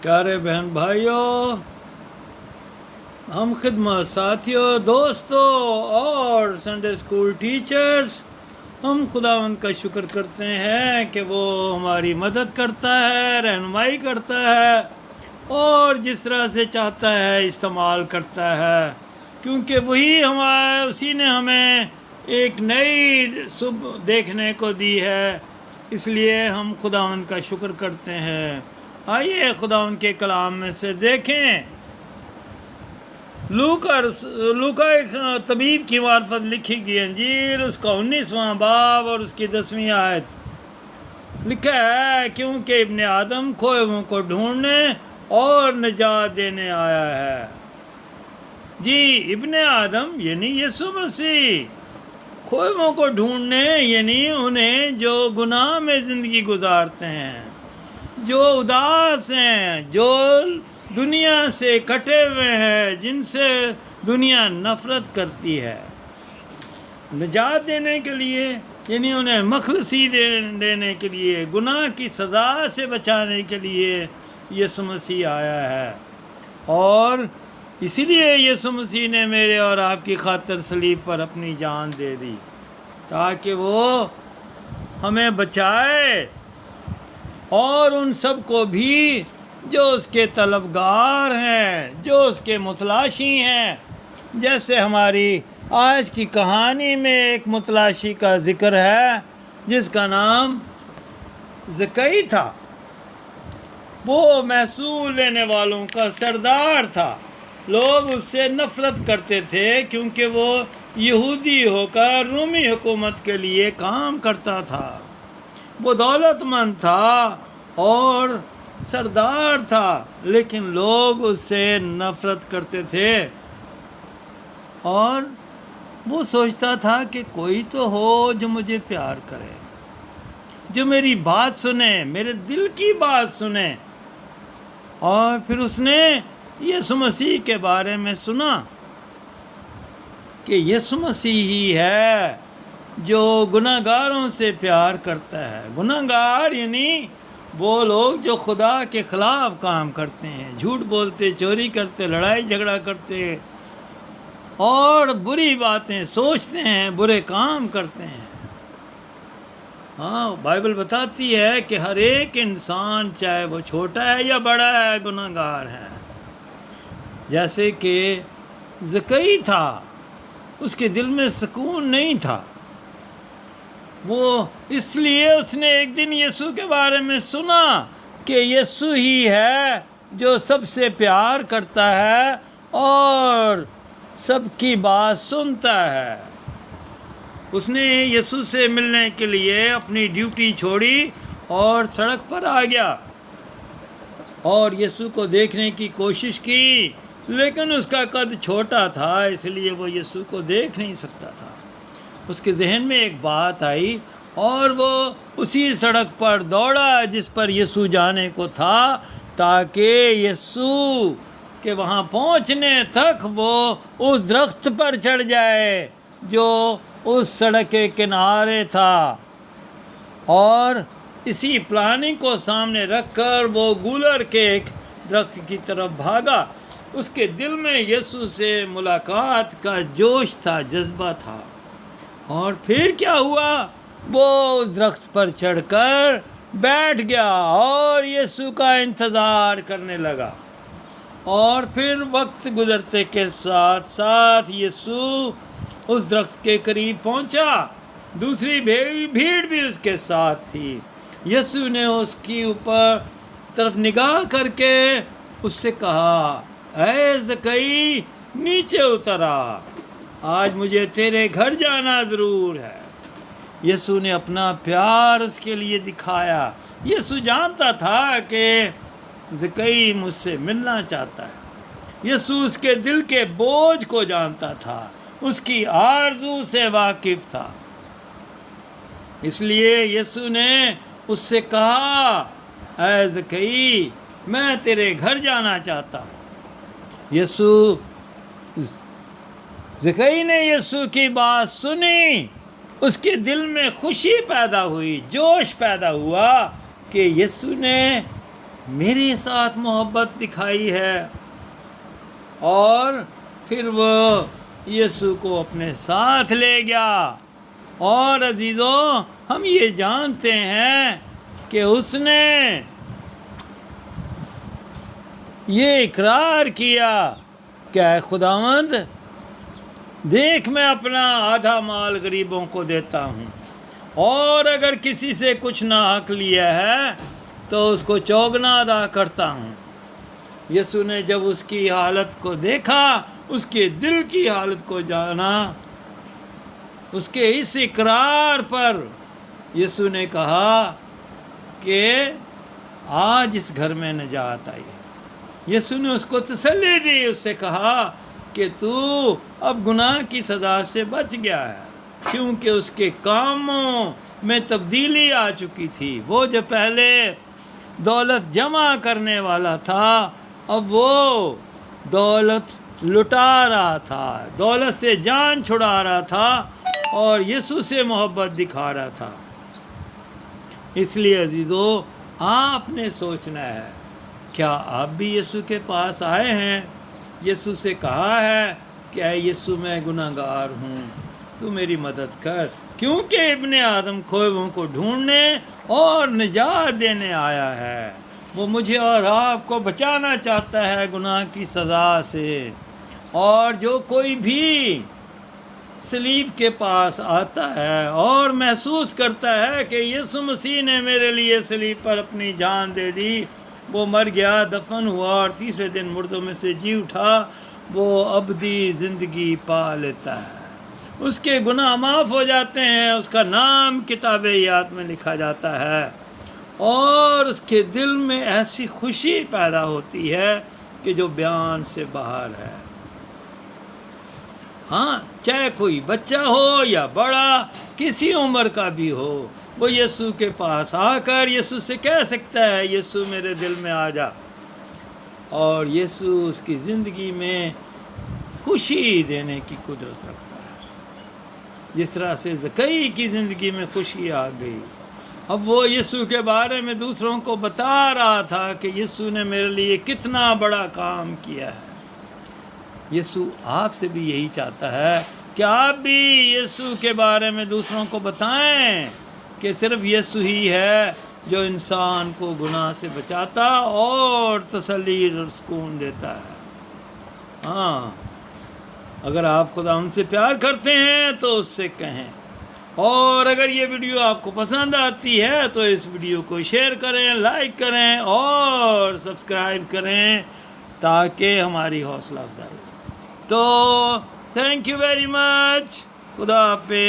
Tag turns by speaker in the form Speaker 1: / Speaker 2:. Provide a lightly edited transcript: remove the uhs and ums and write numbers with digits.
Speaker 1: پیارے بہن بھائیوں، ہم خدمت ساتھیوں، دوستوں اور سنڈے اسکول ٹیچرز، ہم خداوند کا شکر کرتے ہیں کہ وہ ہماری مدد کرتا ہے، رہنمائی کرتا ہے اور جس طرح سے چاہتا ہے استعمال کرتا ہے، کیونکہ اسی نے ہمیں ایک نئی صبح دیکھنے کو دی ہے، اس لیے ہم خداوند کا شکر کرتے ہیں۔ آئیے خداوند کے کلام میں سے دیکھیں، لوکا ایک طبیب کی معرفت لکھی گئی انجیل، اس کا 19واں باب اور اس کی 10ویں آیت لکھا ہے، کیونکہ ابن آدم کھوئے ہوئوں کو ڈھونڈنے اور نجات دینے آیا ہے۔ جی، ابن آدم یعنی یسوع مسیح، کھوئے ہوئوں کو ڈھونڈنے یعنی انہیں جو گناہ میں زندگی گزارتے ہیں، جو اداس ہیں، جو دنیا سے کٹے ہوئے ہیں، جن سے دنیا نفرت کرتی ہے، نجات دینے کے لیے یعنی انہیں مخلصی دینے کے لیے، گناہ کی سزا سے بچانے کے لیے یسوع مسیح آیا ہے۔ اور اسی لیے یسوع مسیح نے میرے اور آپ کی خاطر صلیب پر اپنی جان دے دی، تاکہ وہ ہمیں بچائے اور ان سب کو بھی جو اس کے طلبگار ہیں، جو اس کے متلاشی ہیں۔ جیسے ہماری آج کی کہانی میں ایک متلاشی کا ذکر ہے جس کا نام زکئی تھا۔ وہ محصول لینے والوں کا سردار تھا، لوگ اس سے نفرت کرتے تھے کیونکہ وہ یہودی ہو کر رومی حکومت کے لیے کام کرتا تھا۔ وہ دولت مند تھا اور سردار تھا، لیکن لوگ اس سے نفرت کرتے تھے، اور وہ سوچتا تھا کہ کوئی تو ہو جو مجھے پیار کرے، جو میری بات سنے، میرے دل کی بات سنے۔ اور پھر اس نے یسوع مسیح کے بارے میں سنا کہ یسوع مسیح ہی ہے جو گناہ گاروں سے پیار کرتا ہے۔ گناہ گار یعنی وہ لوگ جو خدا کے خلاف کام کرتے ہیں، جھوٹ بولتے، چوری کرتے، لڑائی جھگڑا کرتے اور بری باتیں سوچتے ہیں، برے کام کرتے ہیں۔ ہاں، بائبل بتاتی ہے کہ ہر ایک انسان، چاہے وہ چھوٹا ہے یا بڑا ہے، گناہ گار ہے۔ جیسے کہ زکئی تھا، اس کے دل میں سکون نہیں تھا، وہ اس لیے اس نے ایک دن یسوع کے بارے میں سنا کہ یسوع ہی ہے جو سب سے پیار کرتا ہے اور سب کی بات سنتا ہے۔ اس نے یسوع سے ملنے کے لیے اپنی ڈیوٹی چھوڑی اور سڑک پر آ گیا اور یسوع کو دیکھنے کی کوشش کی، لیکن اس کا قد چھوٹا تھا، اس لیے وہ یسوع کو دیکھ نہیں سکتا تھا۔ اس کے ذہن میں ایک بات آئی اور وہ اسی سڑک پر دوڑا جس پر یسوع جانے کو تھا، تاکہ یسوع کے وہاں پہنچنے تک وہ اس درخت پر چڑھ جائے جو اس سڑک کے کنارے تھا۔ اور اسی پلاننگ کو سامنے رکھ کر وہ گولر کے ایک درخت کی طرف بھاگا۔ اس کے دل میں یسوع سے ملاقات کا جوش تھا، جذبہ تھا۔ اور پھر کیا ہوا؟ وہ اس درخت پر چڑھ کر بیٹھ گیا اور یسوع کا انتظار کرنے لگا۔ اور پھر وقت گزرتے کے ساتھ ساتھ یسوع اس درخت کے قریب پہنچا، دوسری بھیڑ بھی اس کے ساتھ تھی۔ یسوع نے اس کی اوپر طرف نگاہ کر کے اس سے کہا، اے زکئی، نیچے اتر آ، آج مجھے تیرے گھر جانا ضرور ہے۔ یسوع نے اپنا پیار اس کے لیے دکھایا۔ یسوع جانتا تھا کہ زکئی مجھ سے ملنا چاہتا ہے۔ یسوع اس کے دل کے بوجھ کو جانتا تھا، اس کی آرزو سے واقف تھا۔ اس لیے یسوع نے اس سے کہا، اے زکئی، میں تیرے گھر جانا چاہتا ہوں۔ زکئی نے یسوع کی بات سنی، اس کے دل میں خوشی پیدا ہوئی، جوش پیدا ہوا کہ یسوع نے میرے ساتھ محبت دکھائی ہے، اور پھر وہ یسوع کو اپنے ساتھ لے گیا۔ اور عزیزوں، ہم یہ جانتے ہیں کہ اس نے یہ اقرار کیا کہ اے خداوند، دیکھ میں اپنا آدھا مال غریبوں کو دیتا ہوں، اور اگر کسی سے کچھ ناحق لیا ہے تو اس کو چوگنا ادا کرتا ہوں۔ یسوع نے جب اس کی حالت کو دیکھا، اس کے دل کی حالت کو جانا، اس کے اس اقرار پر یسوع نے کہا کہ آج اس گھر میں نجات آئی ہے۔ یسوع نے اس کو تسلی دی، اس سے کہا کہ تو اب گناہ کی سزا سے بچ گیا ہے، کیونکہ اس کے کاموں میں تبدیلی آ چکی تھی۔ وہ جو پہلے دولت جمع کرنے والا تھا، اب وہ دولت لٹا رہا تھا، دولت سے جان چھڑا رہا تھا، اور یسوع سے محبت دکھا رہا تھا۔ اس لیے عزیزو، آپ نے سوچنا ہے، کیا آپ بھی یسوع کے پاس آئے ہیں؟ یسوع سے کہا ہے کہ اے یسوع، میں گناہ گار ہوں، تو میری مدد کر، کیونکہ ابن آدم کھوئے کو ڈھونڈنے اور نجات دینے آیا ہے۔ وہ مجھے اور آپ کو بچانا چاہتا ہے گناہ کی سزا سے۔ اور جو کوئی بھی صلیب کے پاس آتا ہے اور محسوس کرتا ہے کہ یسوع مسیح نے میرے لیے صلیب پر اپنی جان دے دی، وہ مر گیا، دفن ہوا، اور تیسرے دن مردوں میں سے جی اٹھا، وہ ابدی زندگی پا لیتا ہے۔ اس کے گناہ معاف ہو جاتے ہیں، اس کا نام کتاب حیات میں لکھا جاتا ہے، اور اس کے دل میں ایسی خوشی پیدا ہوتی ہے کہ جو بیان سے باہر ہے۔ ہاں، چاہے کوئی بچہ ہو یا بڑا، کسی عمر کا بھی ہو، وہ یسوع کے پاس آ کر یسوع سے کہہ سکتا ہے، یسوع میرے دل میں آ جا، اور یسوع اس کی زندگی میں خوشی دینے کی قدرت رکھتا ہے۔ جس طرح سے زکئی کی زندگی میں خوشی آ گئی، اب وہ یسوع کے بارے میں دوسروں کو بتا رہا تھا کہ یسوع نے میرے لیے کتنا بڑا کام کیا ہے۔ یسوع آپ سے بھی یہی چاہتا ہے کہ آپ بھی یسوع کے بارے میں دوسروں کو بتائیں کہ صرف یسوع ہی ہے جو انسان کو گناہ سے بچاتا اور تسلی اور سکون دیتا ہے۔ ہاں، اگر آپ خدا ان سے پیار کرتے ہیں تو اس سے کہیں، اور اگر یہ ویڈیو آپ کو پسند آتی ہے تو اس ویڈیو کو شیئر کریں، لائک کریں اور سبسکرائب کریں تاکہ ہماری حوصلہ افزائی۔ تو تھینک یو ویری مچ، خدا حافظ۔